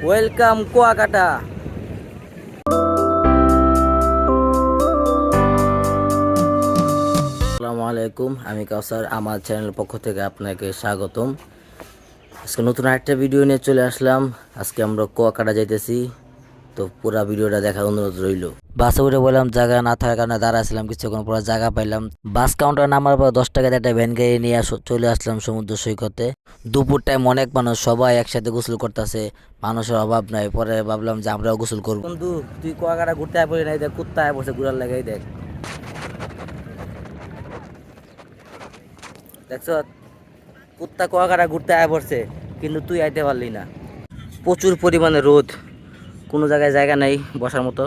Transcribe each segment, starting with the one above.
Welcome Kuakata. আসসালামু আলাইকুম, আমি কাউসার। আমার চ্যানেলের পক্ষ থেকে আপনাকে স্বাগতম। আজকে নতুন একটা ভিডিও নিয়ে চলে আসলাম। আজকে আমরা কুয়াকাটা যাইতেছি, তো পুরো ভিডিওটা দেখার অনুরোধ রইল। বাসে উঠে বললাম, জায়গা না থাকার কারণে দাঁড়াছিলাম, কিছুক্ষণ পর জায়গা পাইলাম। বাস কাউন্টার নামার পর 10 টাকাতে একটা ভ্যান গাড়ি নিয়ে চলে আসলাম সমুদ্র সৈকতে। দুপুর টাইম, অনেক মানুষ, সবাই একসাথে গোসল করতেছে, মানুষের অভাব নাই। পরে ভাবলাম যে আমরাও গোসল করবো। বন্ধু, তুই কুয়াকাটা ঘুরতে আয় পড়ি নাই, দেখ কুত্তা আয় পড়ছে ঘুরার লাগাই। দেখ দেখছ, কুত্তা কুয়াকাটা ঘুরতে আয় পড়ছে, কিন্তু তুই আইতে পারলি না। প্রচুর পরিমাণে রোদ, কোনো জায়গায় জায়গা নাই বসার মতো।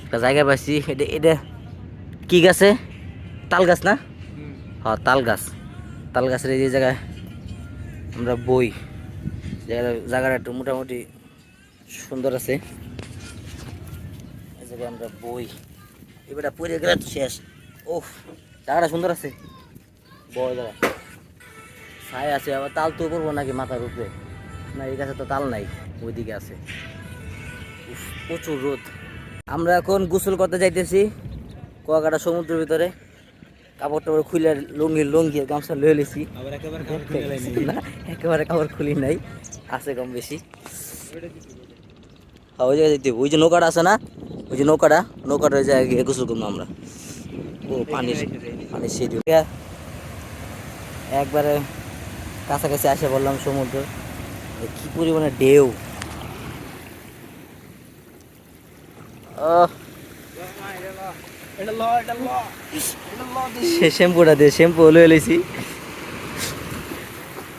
একটা জায়গা পাইছি, এটা এটা কি গাছে? তাল গাছ না? হ্যাঁ, তাল গাছ। তাল গাছের এই জায়গায় আমরা বই। জায়গাটা একটু মোটামুটি সুন্দর আছে। এই জায়গায় আমরা বই, এবারে পড়ে গেলে তো শেষ। ওহ, জায়গাটা সুন্দর আছে, বই জায়গা, ছায় আছে। আবার তাল তো করবো নাকি মাথার উপরে? না, এই গাছে তো তাল নাই, ওইদিকে আছে। উফ, প্রচুর রোদ। আমরা এখন গোসল করতে যাইতেছি কুয়াকাটা সমুদ্রের ভিতরে। কাপড় টাপড় খুলে, লুঙ্গি গামছা লয়ে লেছি না, একেবারে কাপড় খুলি নাই, আছে কম বেশি। হ্যাঁ, ওই জায়গায় যেতে হবে। ওই যে নৌকাটা আছে না, ওই যে নৌকাটা ওই জায়গায় গিয়ে গোসল করবো আমরা। ও পানি, পানি সিঁড়ি একবারে কাছাকাছি আসে বললাম সমুদ্র। কি পরিমাণে ঢেউ! শ্যাম্পুটা দে, শ্যাম্পু লয়ে লইছি।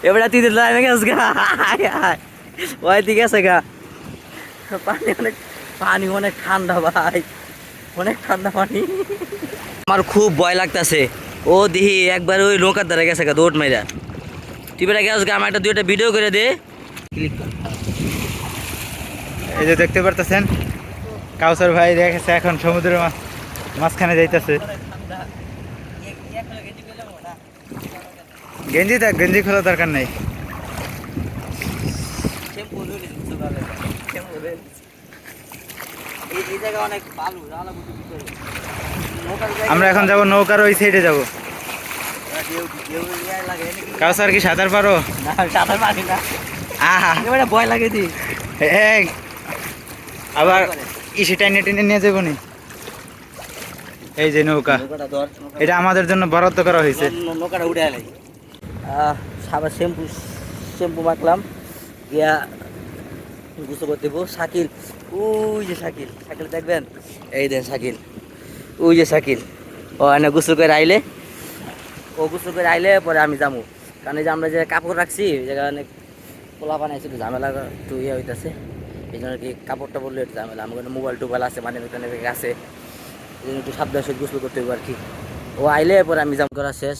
এবারে তুই দিল গেছে গা, ওই দিকে আছে গা। পানি অনেক ঠান্ডা ভাই, অনেক ঠান্ডা পানি। আমার খুব ভয় লাগতেছে। ও দিহি একবার ওই নৌকার দ্বারা গেছে গা দৌড় মাইরা। তুই বেটা গেছ গা, আমার একটা দুইটা ভিডিও করে দে। এই যে দেখতে পারতেছেন, কাউসার ভাই দেখেছে এখন সমুদ্রের মাঝখানে যাইতেছে। গেঞ্জি খোলা দরকার নেই। আমরা এখন যাব নৌকার ওই সাইডে যাব। কাউসার কি সাঁতার পারো? সাঁতার পারি না, ভয় লাগে দি। আবার ইসে টাইনে টেনে নিয়ে যাবো নি। এই যে নৌকা, এটা আমাদের জন্য বরাদ্দ করা হয়েছে। নৌকাটা উঠে এলাই। সাবার শ্যাম্পু মাখলাম, গিয়া গোসল করতে দেবো। শাকিল, ওই যে শাকিল দেখবেন, এই দেন শাকিল, ওই যে শাকিল। ও এনে গোসল করে আইলে, পরে আমি যাবো। কারণ এই যে আমরা যে কাপড় রাখছি, ওই জায়গায় অনেক পোলা বানাইছে, একটু ঝামেলা একটু ইয়ে হইতেছে। এই জন্য কি কাপড়টা বললে একটু ঝামেলা। আমার মোবাইল টোবাইল আছে, মানে আছে, এই জন্য একটু সাবধানে সে গোসল করতে হবে আর কি। ও আইলে পরে আমি যাম। করা শেষ,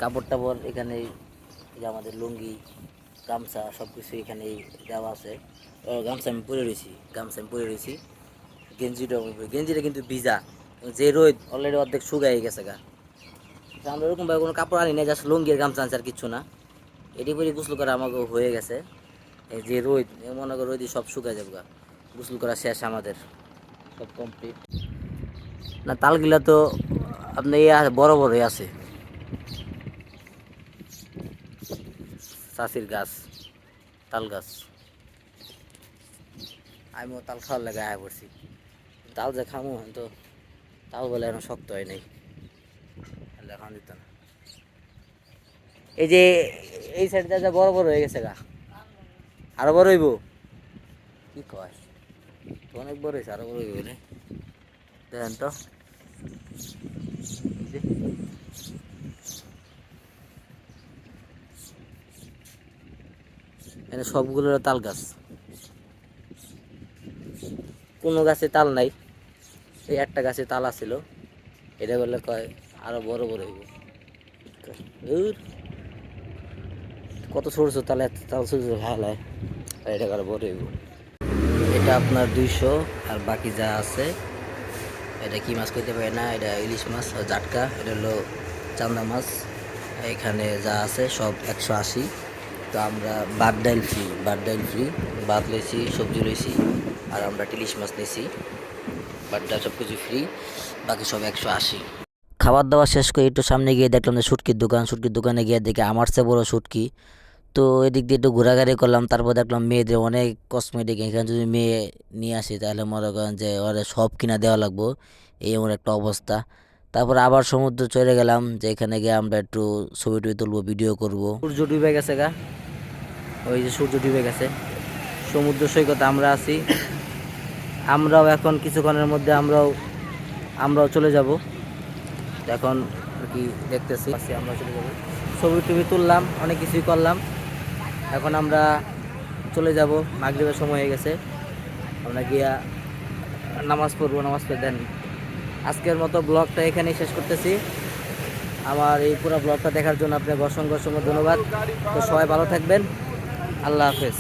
কাপড় টাপড় এখানে, যে আমাদের লুঙ্গি গামছা সব কিছু এখানেই দেওয়া আছে। গামছা আমি পরে রয়েছি, গেঞ্জিটা কিন্তু ভিজা, যে রোদ অলরেডি অর্ধেক শুকাই গেছে গা। আমরা ওরকমভাবে কোনো কাপড় আনি না, জাস্ট লুঙ্গি আর গামছা আনছে, আর কিচ্ছু না। এটি পরে গোসল করা আমাকে হয়ে গেছে। এই যে রোদ, মনে করো রোদই সব শুকাই যাবে গা। গোসল করা শেষ আমাদের, সব কমপ্লিট। না, তালগুলা তো আপনার বড় বড়ই আছে, চাষির গাছ, তাল গাছ। আমিও তাল খাওয়ার লেগে আয়া পড়ছি। তাল যে খামো, তো তাল বলে এখন শক্ত হয় নাই, খাওয়া দিত না। এই যে এই সাইডটা যা বড় বড় হয়ে গেছে গা, আরো বড় হইব। কি কয়, অনেক বড় হয়েছে, আরো বড় হইব রে। দেখেন তো, এখানে সবগুলো তাল গাছ, কোনো গাছে তাল নাই। এই একটা গাছে তাল আছিল, এটা বললে কয় আরো বড় বড় হইব। কত ছোট ছোট তাল, তাল ছোট ছোট ভালো, এটা আরো বড় হইব। এটা আপনার 200, আর বাকি যা আছে, এটা কি মাছ কইতে পারে না, এটা ইলিশ মাছ জাটকা, এটা হলো চান্দা মাছ। এখানে যা আছে সব 180। তো আমরা ভাত ডাইল ফ্রি ভাত লইছি, সবজি লইছি, আর আমরা ইলিশ মাছ নিয়েছি। ভাত ডাল সব কিছু ফ্রি, বাকি সব 180। খাবার দাবার শেষ করে একটু সামনে গিয়ে দেখলাম যে শুটকির দোকানে গিয়ে দেখে আমার চেয়ে বড় শুটকি। তো এদিক দিয়ে একটু ঘোরাঘুরি করলাম, তারপর দেখলাম মেয়েদের অনেক কসমেটিক, এখানে যদি মেয়ে নিয়ে আসি তাহলে মনে করেন যে ওরা সব কিনা দেওয়া লাগবো, এই এমন একটা অবস্থা। তারপর আবার সমুদ্র চলে গেলাম, যে এখানে গিয়ে আমরা একটু ছবি টবি তুলবো, ভিডিও করব। সূর্য ডুবে গেছে গা, ওই যে সূর্য ডুবে গেছে, সমুদ্র সৈকতে আমরা আছি। আমরাও এখন কিছুক্ষণের মধ্যে আমরাও চলে যাব। এখন আর কি দেখতেছি, আমরা চলে যাব, ছবি টবি তুললাম, অনেক কিছুই করলাম। এখন আমরা চলে যাব, মাগরিবের সময় হয়ে গেছে, আমরা গিয়া নামাজ পড়বো, নামাজ পড়ে দেন। আজকের মতো ব্লগটা এখানেই শেষ করতেছি। আমার এই পুরো ব্লগটা দেখার জন্য আপনাকে অসংখ্য ধন্যবাদ। তো সবাই ভালো থাকবেন, আল্লাহ হাফেজ।